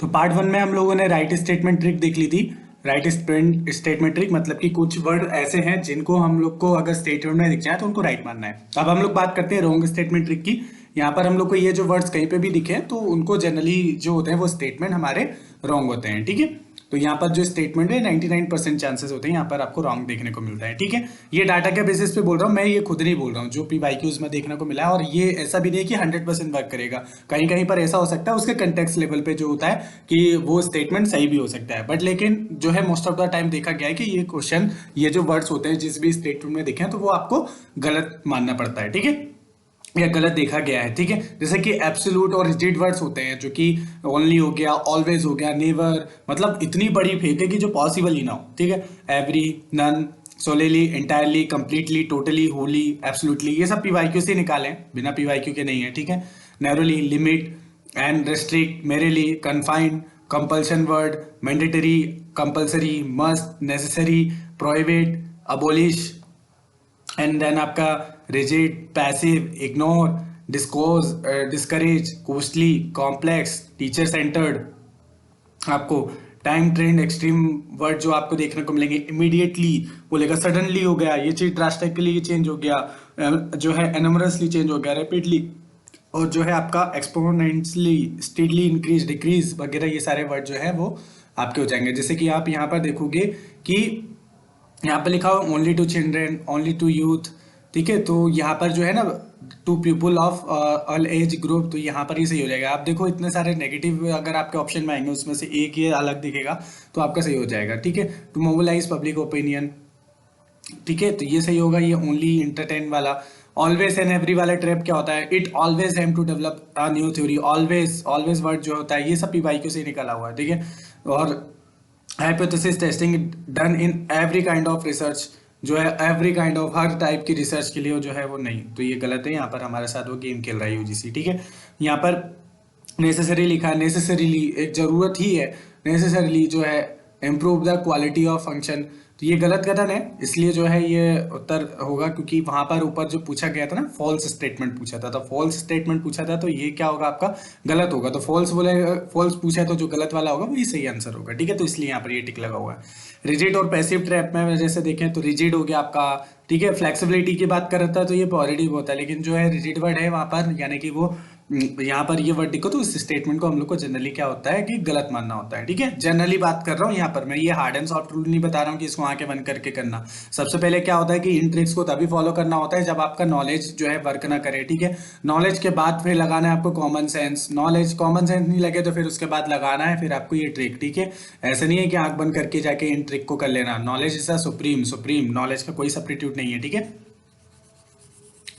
तो part one में हम लोगों ने राइट स्टेटमेंट ट्रिक देख ली थी। राइट स्टेटमेंट ट्रिक मतलब कि कुछ वर्ड ऐसे हैं जिनको हम लोग को अगर स्टेटमेंट में दिख जाए तो उनको राइट मानना है। अब हम लोग बात करते हैं रॉन्ग स्टेटमेंट ट्रिक की। यहाँ पर हम लोग को ये जो वर्ड्स कहीं पे भी दिखे तो उनको जनरली जो होते हैं वो स्टेटमेंट हमारे रॉन्ग होते हैं, ठीक है। तो यहाँ पर जो स्टेटमेंट है 99% चांसेस होते हैं यहाँ पर आपको रॉन्ग देखने को मिलता है, ठीक है। ये डाटा के बेसिस पे बोल रहा हूँ मैं, ये खुद नहीं बोल रहा हूँ, जो PYQs में देखने को मिला है। और ये ऐसा भी नहीं कि 100% वर्क करेगा, कहीं कहीं पर ऐसा हो सकता है उसके कंटेक्स्ट लेवल पे जो होता है कि वो स्टेटमेंट सही भी हो सकता है। बट लेकिन जो है मोस्ट ऑफ द टाइम देखा गया है कि ये क्वेश्चन, ये जो वर्ड्स होते हैं जिस भी स्टेटमेंट में दिखे हैं तो वो आपको गलत मानना पड़ता है, ठीक है, या गलत देखा गया है, ठीक है। जैसे कि एब्सोल्यूट और रिजिड वर्ड्स होते हैं जो कि ओनली हो गया, ऑलवेज हो गया, नेवर, मतलब इतनी बड़ी फेंक है कि जो पॉसिबल ही ना हो, ठीक है। Every, none, solely, entirely, completely, totally, wholly, absolutely, ये सब PYQ से निकाले हैं, बिना PYQ के नहीं है, ठीक है। Narrowly, limit and restrict, merely, confined, compulsion word, mandatory, compulsory, must, necessary, prohibit, abolish, and then आपका rigid, passive, ignore, disclose, discourage, costly, complex, teacher centred, आपको टाइम ट्रेंड, एक्सट्रीम वर्ड जो आपको देखने को मिलेंगे, इमीडिएटली बोलेगा, सडनली हो गया, ये चीज ड्रास्टिकली चेंज हो गया, जो है एनमरसली चेंज हो गया, रैपिडली, और जो है आपका एक्सपोनेंशियली, स्टीडली इंक्रीज, डिक्रीज वगैरह, ये सारे वर्ड जो है वो आपके हो जाएंगे। जैसे कि आप यहाँ पर देखोगे कि यहाँ पे लिखा हुआ only to children, only to youth, ठीक है। तो यहाँ पर जो है ना to people of all age group, तो यहाँ पर ही सही हो जाएगा। आप देखो इतने सारे नेगेटिव अगर आपके ऑप्शन में आएंगे उसमें से एक ये अलग दिखेगा तो आपका सही हो जाएगा, ठीक है। टू मोबिलाइज पब्लिक ओपिनियन, ठीक है, तो ये सही होगा। ये ओनली इंटरटेन वाला, ऑलवेज एंड एवरी वाला ट्रैप क्या होता है, it always aim to develop a new theory, always, always word जो होता है ये सब PYQ से निकला हुआ है, ठीक है। और hypothesis testing done in every kind of research, जो है every kind of, her type की रिसर्च के लिए जो है वो नहीं, तो ये गलत है। यहाँ पर हमारे साथ वो गेम खेल रहा है UGC, ठीक है। यहाँ पर नेसेसरी लिखा है, नेसेसरीली एक जरूरत ही है, नेसेसरीली जो है improve the quality of function, तो ये गलत कथन है, इसलिए जो है ये उत्तर होगा। क्योंकि वहां पर ऊपर जो पूछा गया था ना, फॉल्स स्टेटमेंट पूछा था, तो फॉल्स स्टेटमेंट पूछा था, तो ये क्या होगा आपका गलत होगा। तो फॉल्स बोले, फॉल्स पूछा तो जो गलत वाला होगा वही सही आंसर होगा, ठीक है। तो इसलिए यहाँ पर ये टिक लगा हुआ है। रिजिड और पैसिव ट्रैप में जैसे देखें तो रिजिड हो गया आपका, ठीक है। फ्लेक्सिबिलिटी की बात कर रहा था तो ये पॉजिटिव होता है, लेकिन जो है रिजिड वर्ड है वहां पर, यानी कि वो यहाँ पर ये वर्ड देखो तो इस स्टेटमेंट को हम लोग को जनरली क्या होता है कि गलत मानना होता है, ठीक है। जनरली बात कर रहा हूँ यहाँ पर मैं, ये हार्ड एंड सॉफ्ट रूल नहीं बता रहा हूँ कि इसको आंखें बंद करके करना। सबसे पहले क्या होता है कि इन ट्रिक्स को तभी फॉलो करना होता है जब आपका नॉलेज जो है वर्क ना करे, ठीक है। नॉलेज के बाद फिर लगाना है आपको common sense, knowledge common sense नहीं लगे तो फिर उसके बाद लगाना है फिर आपको ये ट्रिक, ठीक है। ऐसा नहीं है कि आंख बंद करके जाके इन ट्रिक को कर लेना। Knowledge is supreme, supreme knowledge का कोई सब्स्टिट्यूट नहीं है, ठीक है।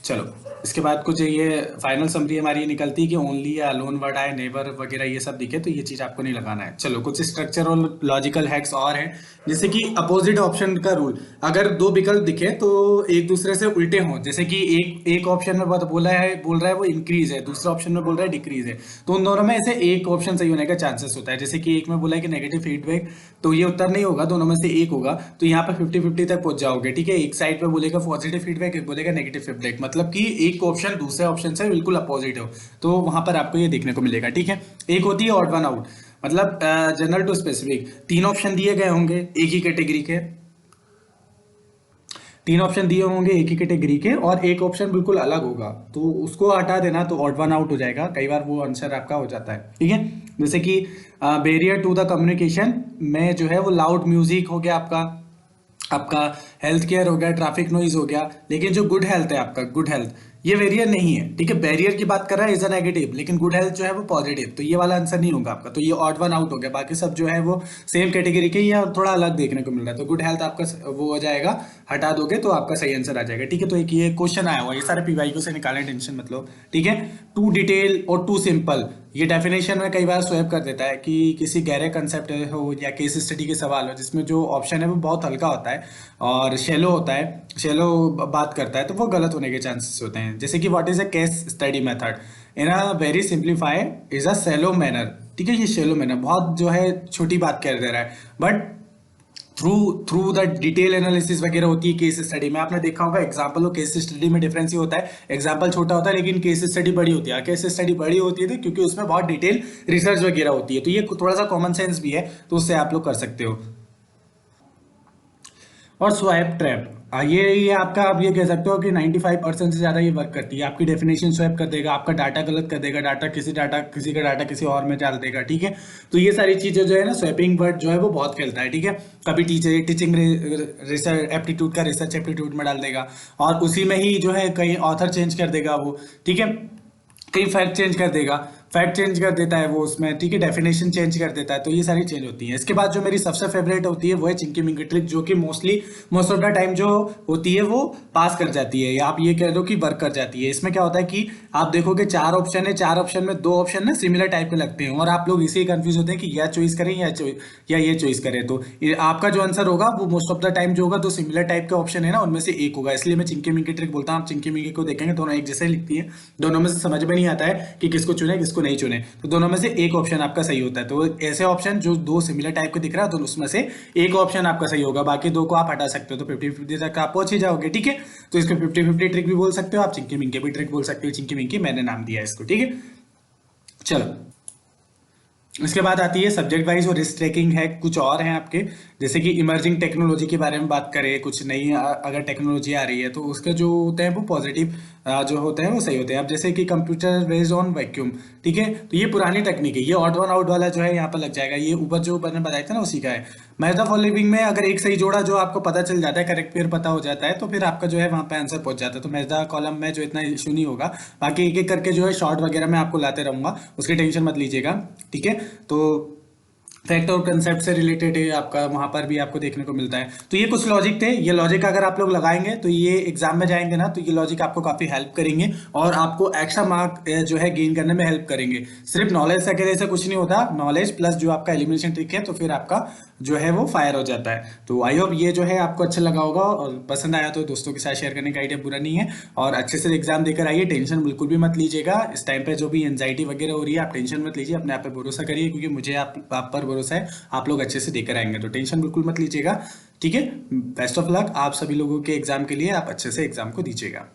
चलो इसके बाद कुछ ये फाइनल समरी हमारी ये निकलती है कि ओनली या अलोन वर्ड आए, नेवर वगैरह ये सब दिखे तो ये चीज आपको नहीं लगाना है। चलो कुछ स्ट्रक्चर और लॉजिकल हैक्स और हैं, जैसे कि अपोजिट ऑप्शन का रूल, अगर दो विकल्प दिखे तो एक दूसरे से उल्टे हों, जैसे कि एक ऑप्शन में बोल रहा है वो इंक्रीज है, दूसरे ऑप्शन में बोल रहा है डिक्रीज है, तो उन दोनों में से एक ऑप्शन सही होने का चांसेस होता है। जैसे कि एक में बोला है कि नेगेटिव फीडबैक, तो ये उत्तर नहीं होगा, दोनों में से एक होगा, तो यहाँ पर 50-50 तक पहुंच जाओगे, ठीक है। एक साइड पे बोलेगा पॉजिटिव फीडबैक, एक बोलेगा नेगेटिव फीडबैक, मतलब कि एक ऑप्शन दूसरे ऑप्शन से बिल्कुल अपोजिट हो, तो वहां पर आपको ये देखने को मिलेगा, ठीक है। एक होती है ऑड वन आउट, मतलब जनरल टू स्पेसिफिक, तीन ऑप्शन दिए गए होंगे एक ही कैटेगरी के, तीन ऑप्शन दिए होंगे एक ही कैटेगरी के और एक ऑप्शन बिल्कुल अलग होगा, तो उसको हटा देना तो ऑड वन आउट हो जाएगा। कई बार वो आंसर आपका हो जाता है, ठीक है। जैसे कि बैरियर टू द कम्युनिकेशन में जो है वो लाउड म्यूजिक हो गया आपका, आपका हेल्थ केयर हो गया, ट्रैफिक नॉइज हो गया, लेकिन जो गुड हेल्थ है आपका, गुड हेल्थ ये बैरियर नहीं है, ठीक है। बैरियर की बात कर रहा है इज अ नेगेटिव, लेकिन गुड हेल्थ जो है वो पॉजिटिव, तो ये वाला आंसर नहीं होगा आपका, तो ये ऑड वन आउट हो गया। बाकी सब जो है वो सेम कैटेगरी के या थोड़ा अलग देखने को मिल रहा है, तो गुड हेल्थ आपका वो हो जाएगा, हटा दोगे तो आपका सही आंसर आ जाएगा, ठीक है। तो एक ये क्वेश्चन आया हुआ, ये सारे PYQ से निकालने, टेंशन मतलब, ठीक है। टू डिटेल और टू सिंपल, ये डेफिनेशन में कई बार स्वैप कर देता है कि किसी गहरे कंसेप्ट हो या केस स्टडी के सवाल हो जिसमें जो ऑप्शन है वो बहुत हल्का होता है और शेलो होता है, शेलो बात करता है, तो वो गलत होने के चांसेस होते हैं। जैसे कि what is a case study method in a very simplified is a shallow manner, ठीक है। ये शेलो मैनर बहुत जो है छोटी बात कर दे रहा है, but through through the detail analysis वगैरह होती है केस स्टडी में। आपने देखा होगा एग्जाम्पल और केस स्टडी में डिफरेंस ही होता है, एग्जाम्पल छोटा होता है लेकिन केस स्टडी बड़ी होती है। केस स्टडी बड़ी होती है तो क्योंकि उसमें बहुत डिटेल रिसर्च वगैरह होती है, तो ये थोड़ा सा कॉमन सेंस भी है, तो उससे आप लोग कर सकते हो। और स्वाइप ट्रैप, ये आपका, आप ये कह सकते हो कि 95% से ज़्यादा ये वर्क करती है। आपकी डेफिनेशन स्वैप कर देगा, आपका डाटा गलत कर देगा, डाटा किसी का डाटा किसी और में डाल देगा, ठीक है। तो ये सारी चीज़ें जो है ना, स्वैपिंग वर्ड जो है वो बहुत खेलता है, ठीक है। कभी टीचिंग रिसर्च एप्टीट्यूड का रिसर्च एप्टीट्यूड में डाल देगा, और उसी में ही जो है कहीं ऑथर चेंज कर देगा वो, ठीक है, कहीं फैक्ट चेंज कर देगा, फैक्ट चेंज कर देता है वो उसमें, ठीक है, डेफिनेशन चेंज कर देता है। तो ये सारी चेंज होती है। इसके बाद जो मेरी सबसे फेवरेट होती है वो है चिंकी मिंकी ट्रिक, जो कि मोस्ट ऑफ द टाइम जो होती है वो पास कर जाती है, या आप ये कह दो कि वर्क कर जाती है। इसमें क्या होता है कि आप देखोगे 4 ऑप्शन है, 4 ऑप्शन में 2 ऑप्शन ना सिमिलर टाइप के लगते हैं, और आप लोग इसे कंफ्यूज होते हैं कि या चॉइस करें या ये चॉइस करें। तो आपका जो आंसर होगा वो मोस्ट ऑफ द टाइम जो होगा, 2 सिमिलर टाइप के ऑप्शन है ना, उनमें से एक होगा। इसलिए मैं चिंकी मिंकी ट्रिक बोलता हूँ। आप चिंकी मिंकी को देखेंगे दोनों एक जैसे लिखती है, दोनों में से समझ में नहीं आता है कि किसको चुने किसको नहीं चुने, तो दोनों में से एक ऑप्शन आपका सही होता है। तो ऐसे ऑप्शन जो 2 सिमिलर टाइप के दिख रहा है, तो उसमें से एक ऑप्शन आपका सही होगा, बाकी 2 को आप हटा सकते हो, तो 50-50 तक आप पहुंच ही जाओगे, ठीक है। तो इसको 50-50 ट्रिक भी बोल सकते हो आप, चिंकी मिंकी भी ट्रिक बोल सकते हो। चिंकी मिंकी मैंने नाम दिया इसको, ठीक है। चलो, इसके बाद आती है सब्जेक्ट वाइज और रिस्क ट्रैकिंग है, कुछ और हैं आपके, जैसे कि इमर्जिंग टेक्नोलॉजी के बारे में बात करें, कुछ नई अगर टेक्नोलॉजी आ रही है तो उसके जो होते हैं वो पॉजिटिव जो होते हैं वो सही होते हैं। अब जैसे कि कंप्यूटर बेस्ड ऑन वैक्यूम, ठीक है, तो ये पुरानी टेक्निक है, ये ऑड वन आउट वाला जो है यहाँ पर लग जाएगा। ये ऊपर जो मैंने बताया था ना उसी का है। मैथड फॉर लिविंग में अगर एक सही जोड़ा जो आपको पता चल जाता है, करेक्ट पेयर पता हो जाता है, तो फिर आपका जो है वहाँ पे आंसर पहुंच जाता है। तो मैथड कॉलम में जो इतना इशू नहीं होगा, बाकी एक एक करके जो है शॉर्ट वगैरह मैं आपको लाते रहूंगा, उसकी टेंशन मत लीजिएगा, ठीक है। तो फैक्ट और कंसेप्ट से रिलेटेड है आपका, वहां पर भी आपको देखने को मिलता है। तो ये कुछ लॉजिक थे, ये लॉजिक अगर आप लोग लगाएंगे तो ये एग्जाम में जाएंगे ना, तो ये लॉजिक आपको काफी हेल्प करेंगे और आपको एक्स्ट्रा मार्क जो है गेन करने में हेल्प करेंगे। सिर्फ नॉलेज अकेले से कुछ नहीं होता, नॉलेज प्लस जो आपका एलिमिनेशन ट्रिक है, तो फिर आपका जो है वो फायर हो जाता है। तो आई होप ये जो है आपको अच्छा लगा होगा, और पसंद आया तो दोस्तों के साथ शेयर करने का आइडिया बुरा नहीं है। और अच्छे से एग्जाम देकर आइए, टेंशन बिल्कुल भी मत लीजिएगा। इस टाइम पे जो भी एंजाइटी वगैरह हो रही है, आप टेंशन मत लीजिए, अपने आप पे भरोसा करिए, क्योंकि मुझे आप पर भरोसा है, आप लोग अच्छे से देकर आएंगे, तो टेंशन बिल्कुल मत लीजिएगा, ठीक है। बेस्ट ऑफ लक आप सभी लोगों के एग्जाम के लिए, आप अच्छे से एग्जाम को दीजिएगा।